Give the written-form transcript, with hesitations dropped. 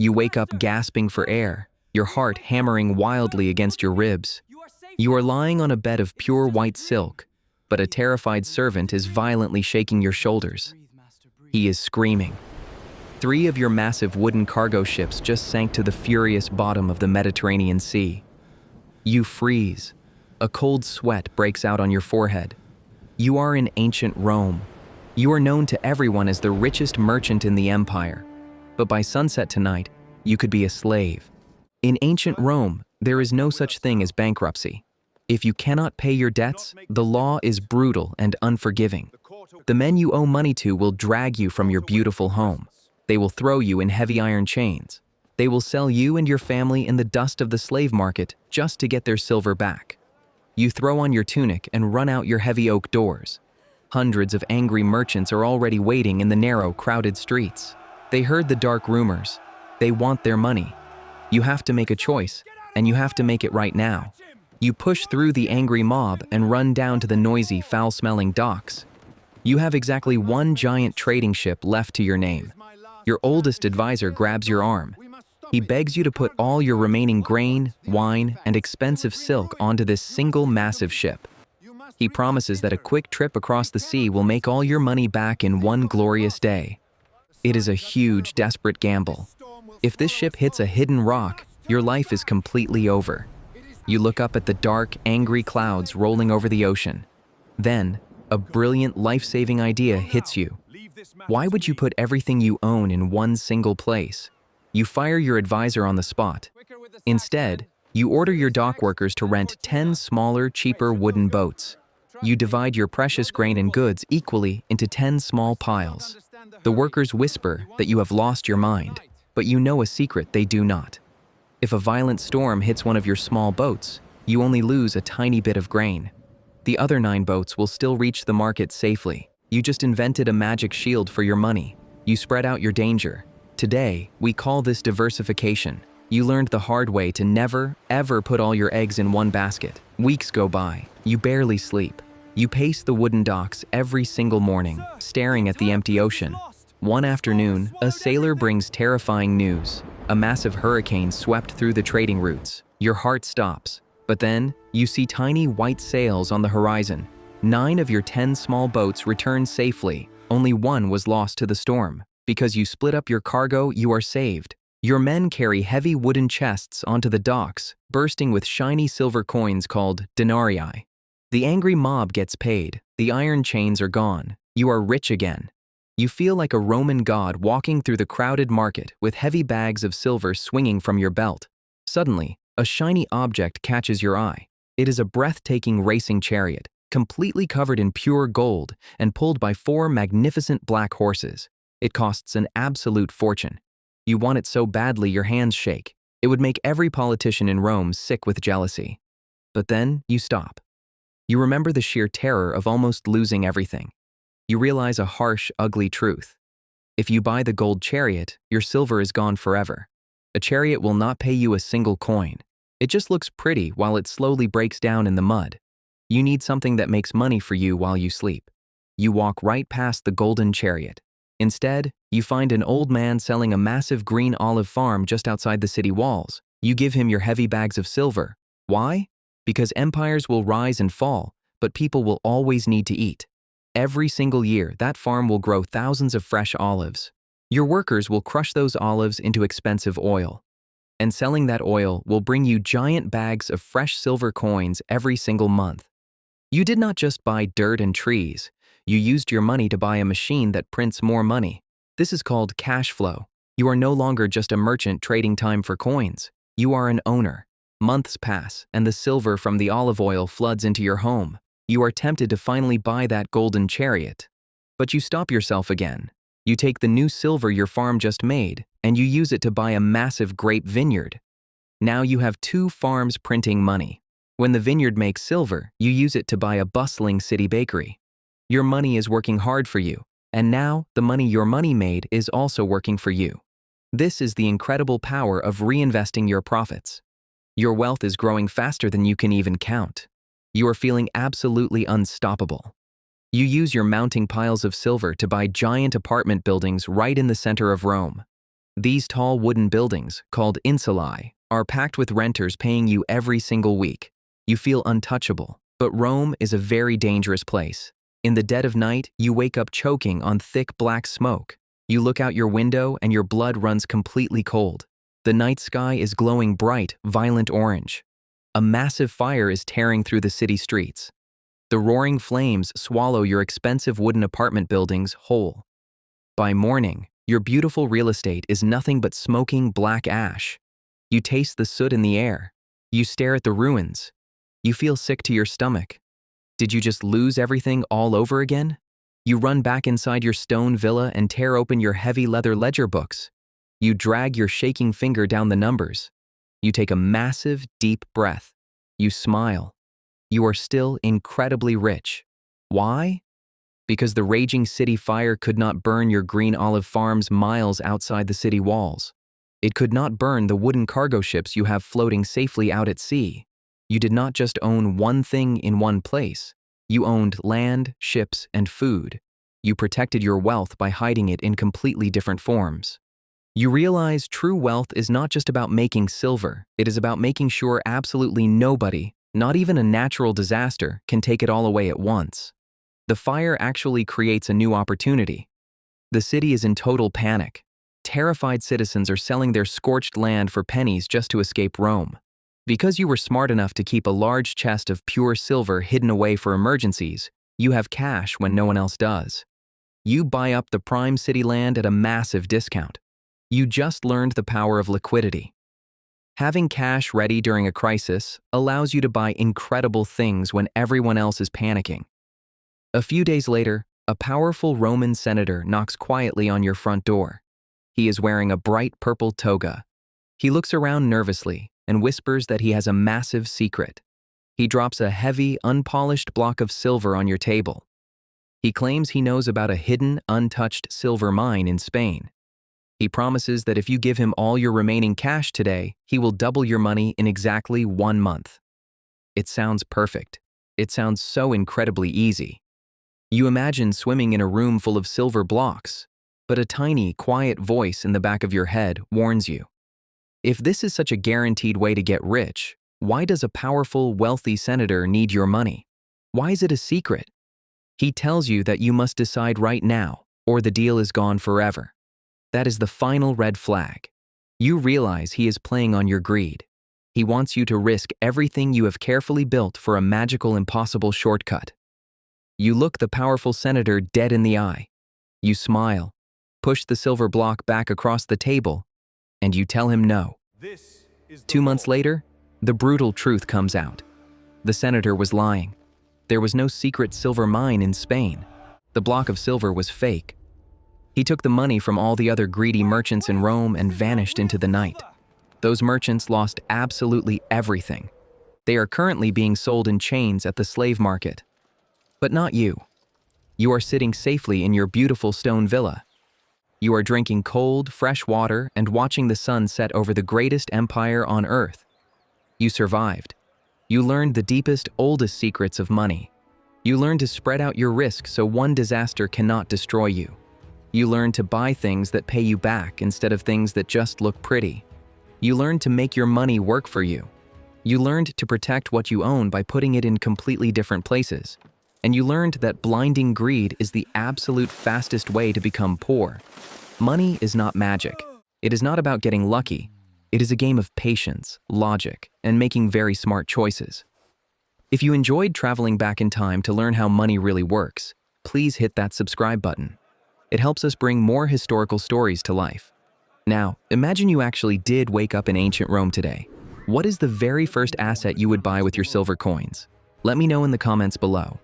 You wake up gasping for air, your heart hammering wildly against your ribs. You are lying on a bed of pure white silk, but a terrified servant is violently shaking your shoulders. He is screaming. 3 of your massive wooden cargo ships just sank to the furious bottom of the Mediterranean Sea. You freeze. A cold sweat breaks out on your forehead. You are in ancient Rome. You are known to everyone as the richest merchant in the empire. But by sunset tonight, you could be a slave. In ancient Rome, there is no such thing as bankruptcy. If you cannot pay your debts, the law is brutal and unforgiving. The men you owe money to will drag you from your beautiful home. They will throw you in heavy iron chains. They will sell you and your family in the dust of the slave market just to get their silver back. You throw on your tunic and run out your heavy oak doors. Hundreds of angry merchants are already waiting in the narrow, crowded streets. They heard the dark rumors. They want their money. You have to make a choice, and you have to make it right now. You push through the angry mob and run down to the noisy, foul-smelling docks. You have exactly 1 giant trading ship left to your name. Your oldest advisor grabs your arm. He begs you to put all your remaining grain, wine, and expensive silk onto this single massive ship. He promises that a quick trip across the sea will make all your money back in one glorious day. It is a huge, desperate gamble. If this ship hits a hidden rock, your life is completely over. You look up at the dark, angry clouds rolling over the ocean. Then, a brilliant, life-saving idea hits you. Why would you put everything you own in one single place? You fire your advisor on the spot. Instead, you order your dock workers to rent 10 smaller, cheaper wooden boats. You divide your precious grain and goods equally into 10 small piles. The workers whisper that you have lost your mind, but you know a secret they do not. If a violent storm hits one of your small boats, you only lose a tiny bit of grain. The other 9 boats will still reach the market safely. You just invented a magic shield for your money. You spread out your danger. Today, we call this diversification. You learned the hard way to never, ever put all your eggs in one basket. Weeks go by. You barely sleep. You pace the wooden docks every single morning, staring at the empty ocean. One afternoon, a sailor brings terrifying news. A massive hurricane swept through the trading routes. Your heart stops. But then, you see tiny white sails on the horizon. 9 of your 10 small boats returned safely. Only 1 was lost to the storm. Because you split up your cargo, you are saved. Your men carry heavy wooden chests onto the docks, bursting with shiny silver coins called denarii. The angry mob gets paid. The iron chains are gone. You are rich again. You feel like a Roman god walking through the crowded market with heavy bags of silver swinging from your belt. Suddenly, a shiny object catches your eye. It is a breathtaking racing chariot, completely covered in pure gold and pulled by 4 magnificent black horses. It costs an absolute fortune. You want it so badly your hands shake. It would make every politician in Rome sick with jealousy. But then you stop. You remember the sheer terror of almost losing everything. You realize a harsh, ugly truth. If you buy the gold chariot, your silver is gone forever. A chariot will not pay you a single coin. It just looks pretty while it slowly breaks down in the mud. You need something that makes money for you while you sleep. You walk right past the golden chariot. Instead, you find an old man selling a massive green olive farm just outside the city walls. You give him your heavy bags of silver. Why? Because empires will rise and fall, but people will always need to eat. Every single year, that farm will grow thousands of fresh olives. Your workers will crush those olives into expensive oil. And selling that oil will bring you giant bags of fresh silver coins every single month. You did not just buy dirt and trees. You used your money to buy a machine that prints more money. This is called cash flow. You are no longer just a merchant trading time for coins. You are an owner. Months pass, and the silver from the olive oil floods into your home. You are tempted to finally buy that golden chariot. But you stop yourself again. You take the new silver your farm just made, and you use it to buy a massive grape vineyard. Now you have 2 farms printing money. When the vineyard makes silver, you use it to buy a bustling city bakery. Your money is working hard for you, and now the money your money made is also working for you. This is the incredible power of reinvesting your profits. Your wealth is growing faster than you can even count. You are feeling absolutely unstoppable. You use your mounting piles of silver to buy giant apartment buildings right in the center of Rome. These tall wooden buildings, called insulae, are packed with renters paying you every single week. You feel untouchable, but Rome is a very dangerous place. In the dead of night, you wake up choking on thick black smoke. You look out your window and your blood runs completely cold. The night sky is glowing bright, violent orange. A massive fire is tearing through the city streets. The roaring flames swallow your expensive wooden apartment buildings whole. By morning, your beautiful real estate is nothing but smoking black ash. You taste the soot in the air. You stare at the ruins. You feel sick to your stomach. Did you just lose everything all over again? You run back inside your stone villa and tear open your heavy leather ledger books. You drag your shaking finger down the numbers. You take a massive, deep breath. You smile. You are still incredibly rich. Why? Because the raging city fire could not burn your green olive farms miles outside the city walls. It could not burn the wooden cargo ships you have floating safely out at sea. You did not just own one thing in one place. You owned land, ships, and food. You protected your wealth by hiding it in completely different forms. You realize true wealth is not just about making silver. It is about making sure absolutely nobody, not even a natural disaster, can take it all away at once. The fire actually creates a new opportunity. The city is in total panic. Terrified citizens are selling their scorched land for pennies just to escape Rome. Because you were smart enough to keep a large chest of pure silver hidden away for emergencies, you have cash when no one else does. You buy up the prime city land at a massive discount. You just learned the power of liquidity. Having cash ready during a crisis allows you to buy incredible things when everyone else is panicking. A few days later, a powerful Roman senator knocks quietly on your front door. He is wearing a bright purple toga. He looks around nervously and whispers that he has a massive secret. He drops a heavy, unpolished block of silver on your table. He claims he knows about a hidden, untouched silver mine in Spain. He promises that if you give him all your remaining cash today, he will double your money in exactly 1 month. It sounds perfect. It sounds so incredibly easy. You imagine swimming in a room full of silver blocks, but a tiny, quiet voice in the back of your head warns you. If this is such a guaranteed way to get rich, why does a powerful, wealthy senator need your money? Why is it a secret? He tells you that you must decide right now, or the deal is gone forever. That is the final red flag. You realize he is playing on your greed. He wants you to risk everything you have carefully built for a magical, impossible shortcut. You look the powerful senator dead in the eye. You smile, push the silver block back across the table, and you tell him no. 2 months later, the brutal truth comes out. The senator was lying. There was no secret silver mine in Spain. The block of silver was fake. He took the money from all the other greedy merchants in Rome and vanished into the night. Those merchants lost absolutely everything. They are currently being sold in chains at the slave market. But not you. You are sitting safely in your beautiful stone villa. You are drinking cold, fresh water and watching the sun set over the greatest empire on earth. You survived. You learned the deepest, oldest secrets of money. You learned to spread out your risk so one disaster cannot destroy you. You learned to buy things that pay you back instead of things that just look pretty. You learned to make your money work for you. You learned to protect what you own by putting it in completely different places. And you learned that blinding greed is the absolute fastest way to become poor. Money is not magic. It is not about getting lucky. It is a game of patience, logic, and making very smart choices. If you enjoyed traveling back in time to learn how money really works, please hit that subscribe button. It helps us bring more historical stories to life. Now, imagine you actually did wake up in ancient Rome today. What is the very first asset you would buy with your silver coins? Let me know in the comments below.